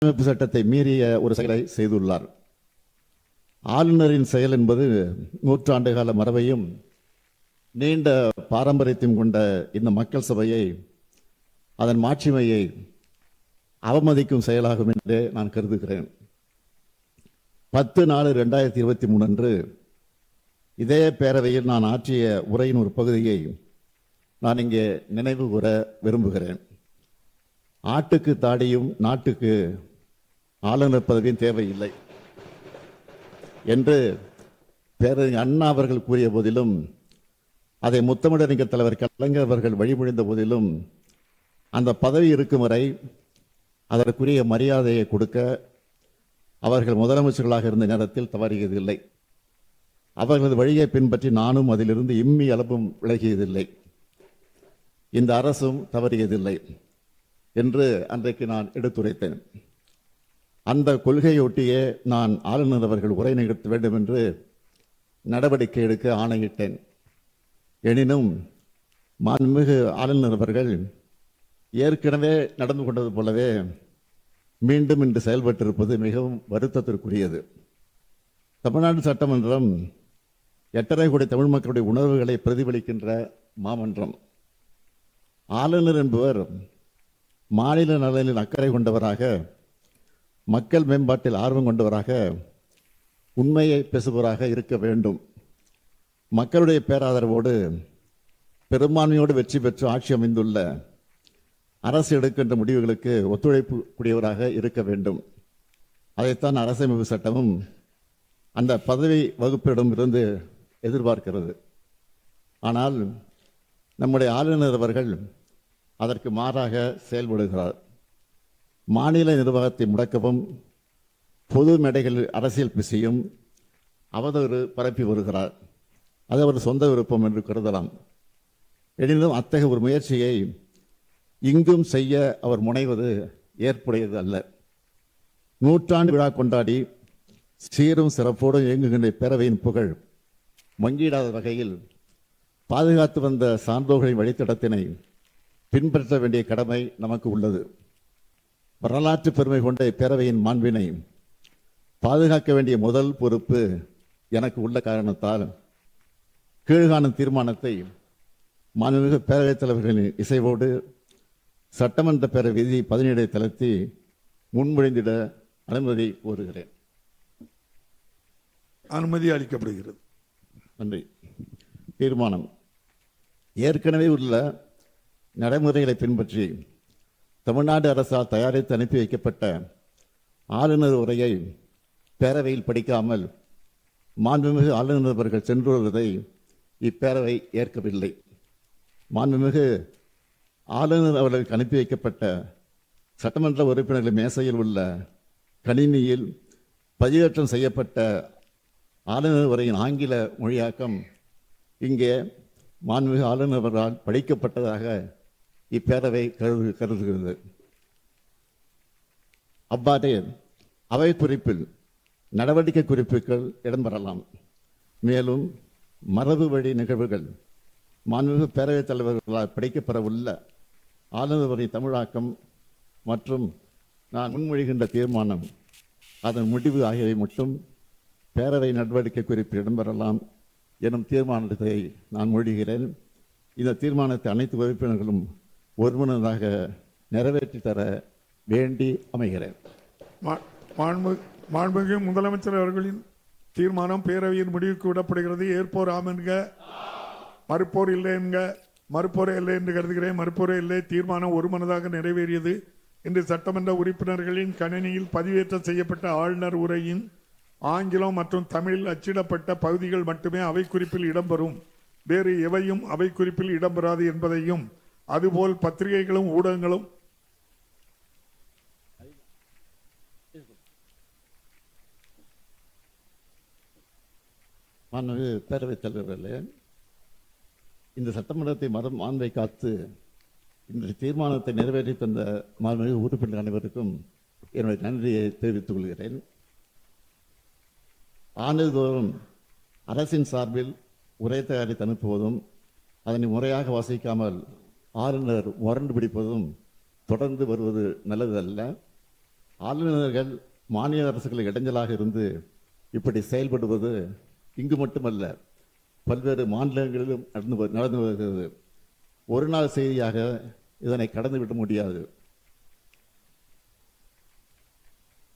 அரசமைப்பு சட்டத்தை மீறிய ஒரு செயலை செய்துள்ளார். ஆளுநரின் செயல் என்பது நூற்றாண்டு கால மரபையும் நீண்ட பாரம்பரியத்தையும் கொண்ட இந்த மக்கள் சபையை, அதன் மாட்சிமையை அவமதிக்கும் செயலாகும் என்றே நான் கருதுகிறேன். 10/4/2023 அன்று இதே பேரவையில் நான் ஆற்றிய உரையின் ஒரு பகுதியை நான் இங்கே நினைவு கூற விரும்புகிறேன். ஆட்டுக்கு தாடியும் நாட்டுக்கு ஆளுநர் பதவியும் தேவையில்லை என்று பேரறிஞர் அண்ணா அவர்கள் கூறிய போதிலும், அதை முத்தமிழறிஞர் தலைவர் கலைஞர் அவர்கள் வழிமொழிந்த போதிலும், அந்த பதவி இருக்கும் வரை அதற்குரிய மரியாதையை கொடுக்க அவர்கள் முதலமைச்சர்களாக இருந்த நேரத்தில் தவறியதில்லை. அவர்களது வழியை பின்பற்றி நானும் அதிலிருந்து இம்மி அளவும் விலகியதில்லை. இந்த அரசும் தவறியதில்லை என்று அன்றைக்கு நான் எடுத்துரைத்தேன். அந்த கொள்கையொட்டியே நான் ஆளுநர் அவர்கள் உரை நிகழ்த்த வேண்டும் என்று நடவடிக்கை எடுக்க ஆணையிட்டேன். எனினும் மாண்புமிகு ஆளுநர் அவர்கள் ஏற்கனவே நடந்து கொண்டது போலவே மீண்டும் இன்று செயல்பட்டிருப்பது மிகவும் வருத்தத்திற்குரியது. தமிழ்நாடு சட்டமன்றம் 8.5 கோடி தமிழ் மக்களுடைய உணர்வுகளை பிரதிபலிக்கின்ற மாமன்றம். ஆளுநர் என்பவர் மாநில நலனில் அக்கறை கொண்டவராக, மக்கள் மேம்பாட்டில் ஆர்வம் கொண்டவராக, உண்மையை பேசுபவராக இருக்க வேண்டும். மக்களுடைய பேராதரவோடு பெரும்பான்மையோடு வெற்றி பெற்று ஆட்சி அமைந்துள்ள அரசு எடுக்கின்ற முடிவுகளுக்கு ஒத்துழைப்பு கூடியவராக இருக்க வேண்டும். அதைத்தான் அரசமைப்பு சட்டமும் அந்த பதவி வகுப்பிடம் இருந்து எதிர்பார்க்கிறது. ஆனால் நம்முடைய ஆளுநர் அவர்கள் அதற்கு மாறாக செயல்படுகிறார். மாநில நிர்வாகத்தை முடக்கவும், பொது மேடைகளில் அரசியல் பேசியும் அவதூறு பரப்பி வருகிறார். அது அவர் சொந்த விருப்பம் என்று கருதலாம். எனினும் அத்தகைய ஒரு முயற்சியை இங்கும் செய்ய அவர் முனைவது ஏற்புடையது அல்ல. நூற்றாண்டு விழா கொண்டாடி சீரும் சிறப்போடும் இயங்குகின்ற பேரவையின் புகழ் மங்கிடாத வகையில் பாதுகாத்து வந்த சான்றோர்களின் வழித்தடத்தினை பின்பற்ற வேண்டிய கடமை நமக்கு உள்ளது. வரலாற்று பெருமை கொண்ட பேரவையின் மாண்பினை பாதுகாக்க வேண்டிய முதல் பொறுப்பு எனக்கு உள்ள காரணத்தால் கீழ்காணும் தீர்மானத்தை மாண்புமிகு பேரவைத் தலைவர்களின் இசைவோடு சட்டமன்ற பேரவை விதி 17 தளர்த்தி முன்மொழிந்திட அனுமதி கோருகிறேன். அனுமதி அளிக்கப்படுகிறது. நன்றி. தீர்மானம். ஏற்கனவே உள்ள நடைமுறைகளை பின்பற்றி தமிழ்நாடு அரசால் தயாரித்து அனுப்பி வைக்கப்பட்ட ஆளுநர் உரையை பேரவையில் படிக்காமல் மாண்புமிகு ஆளுநர் அவர்கள் சென்று வருவதை இப்பேரவை ஏற்கவில்லை. மாண்புமிகு ஆளுநர் அவர்களுக்கு அனுப்பி வைக்கப்பட்ட சட்டமன்ற உறுப்பினர்கள் மேசையில் உள்ள கணினியில் பதிவேற்றம் செய்யப்பட்ட ஆளுநர் உரையின் ஆங்கில மொழியாக்கம் இங்கே மாண்புமிகு ஆளுநர் அவர்களால் படிக்கப்பட்டதாக இப்பேரவை கருதுகிறது. அவ்வாறே அவை குறிப்பில் நடவடிக்கை குறிப்புகள் இடம்பெறலாம். மேலும் மரபு வழி நிகழ்வுகள் மாண்புமிகு பேரவைத் தலைவர்களால் படிக்கப்பெறவுள்ள ஆளுநர் உரை தமிழாக்கம் மற்றும் நான் முன்மொழிகின்ற தீர்மானம், அதன் முடிவு ஆகியவை மட்டும் பேரவை நடவடிக்கை குறிப்பில் இடம்பெறலாம் எனும் தீர்மானத்தை நான் மொழிகிறேன். இந்த தீர்மானத்தை அனைத்து உறுப்பினர்களும் ஒருமனதாக நிறைவேற்றி தர வேண்டி அமைகிறேன். மாண்புமிகு முதலமைச்சர் அவர்களின் தீர்மானம் பேரவையின் முடிவுக்கு விடப்படுகிறது. ஏற்போர் ஆம் என்க, மறுப்போர் இல்லை என்க. மறுப்போரே இல்லை என்று கருதுகிறேன். மறுப்போரே இல்லை. தீர்மானம் ஒருமனதாக நிறைவேறியது. இன்று சட்டமன்ற உறுப்பினர்களின் கணினியில் பதிவேற்றம் செய்யப்பட்ட ஆளுநர் உரையின் ஆங்கிலம் மற்றும் தமிழில் அச்சிடப்பட்ட பகுதிகள் மட்டுமே அவை குறிப்பில் இடம்பெறும். வேறு எவையும் அவை குறிப்பில் இடம்பெறாது என்பதையும், அதுபோல் பத்திரிகைகளும் ஊடகங்களும் பேரவைத் தலைவர்களே, இந்த சட்டமன்றத்தை மாண்பை காத்து இந்த தீர்மானத்தை நிறைவேற்றி தந்த மாண்புமிகு உறுப்பினர் அனைவருக்கும் என்னுடைய நன்றியை தெரிவித்துக் கொள்கிறேன். ஆண்டுதோறும் அரசின் சார்பில் உரை தயாரித்து அனுப்புவதும் அதனை முறையாக வாசிக்காமல் ஆளுநர் முரண்டு பிடிப்பதும் தொடர்ந்து வருவது நல்லதல்ல. ஆளுநர்கள் மாநில அரசுகளுக்கு இடைஞ்சலாக இருந்து இப்படி செயல்படுவது இங்கு மட்டுமல்ல, பல்வேறு மாநிலங்களிலும் நடந்து வருகிறது. ஒரு நாள் செய்தியாக இதனை கடந்துவிட முடியாது.